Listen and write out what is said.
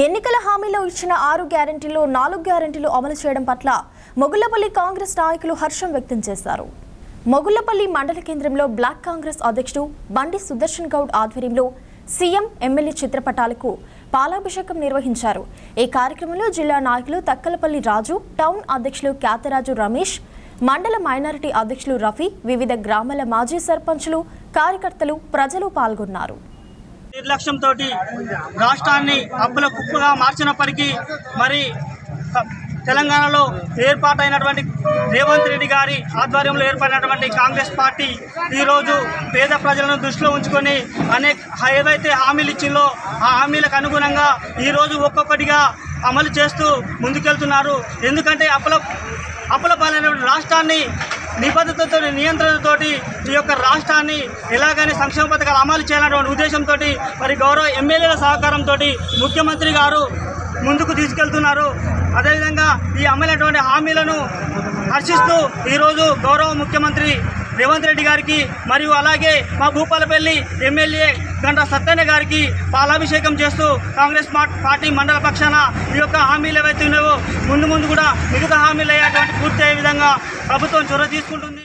ఎన్నికల హామీలో ఇచ్చిన 6 గ్యారెంటీల్లో 4 గ్యారెంటీలు అమలు చేయడం పట్ల మొగుళ్లపల్లి కాంగ్రెస్ నాయకులు హర్షం వ్యక్తం చేశారు. మొగుళ్లపల్లి మండల కేంద్రంలో బ్లాక్ కాంగ్రెస్ అధ్యక్షుడు బండి సుదర్శన్ గౌడ్ ఆధ్వర్యంలో సీఎం ఎమ్మెల్యే చిత్రపటాలకు పాలాభిషేకం నిర్వహించారు. ఈ కార్యక్రమంలో జిల్లా నాయకులు తక్కలపల్లి రాజు, టౌన్ అధ్యక్షులు క్యాతరాజు రమేష్, మండల మైనారిటీ అధ్యక్షులు రఫీ, వివిధ గ్రామాల మాజీ సర్పంచులు, కార్యకర్తలు, ప్రజలు పాల్గొన్నారు. నిర్లక్ష్యంతో రాష్ట్రాన్ని అప్పుల కుప్పగా మార్చినప్పటికీ మరి తెలంగాణలో ఏర్పాటైనటువంటి రేవంత్ రెడ్డి గారి ఆధ్వర్యంలో ఏర్పడినటువంటి కాంగ్రెస్ పార్టీ ఈరోజు పేద ప్రజలను దృష్టిలో ఉంచుకొని ఏవైతే హామీలు ఇచ్చిందో ఆ హామీలకు అనుగుణంగా ఈరోజు ఒక్కొక్కటిగా అమలు చేస్తూ ముందుకెళ్తున్నారు. ఎందుకంటే అప్పుల పాలైనటువంటి రాష్ట్రాన్ని నిబద్ధతతో నియంత్రణతోటి ఈ యొక్క రాష్ట్రాన్ని ఎలాగైనా సంక్షేమ పథకాలు అమలు చేయాలనే ఉద్దేశంతో మరి గౌరవ ఎమ్మెల్యేల సహకారంతో ముఖ్యమంత్రి గారు ముందుకు తీసుకెళ్తున్నారు. అదేవిధంగా ఈ అమలైనటువంటి హామీలను హర్షిస్తూ ఈరోజు గౌరవ ముఖ్యమంత్రి రేవంత్ రెడ్డి గారికి మరియు అలాగే మా భూపాలపల్లి ఎమ్మెల్యే గంటా సత్యన్న గారికి పాలాభిషేకం చేస్తూ కాంగ్రెస్ పార్టీ మండల పక్షాన ఈ యొక్క హామీలు ఏవైతే ఉన్నాయో ముందు కూడా మిగతా హామీలు అయ్యేటువంటి పూర్తి అయ్యే విధంగా ప్రభుత్వం చొరవ తీసుకుంటుంది.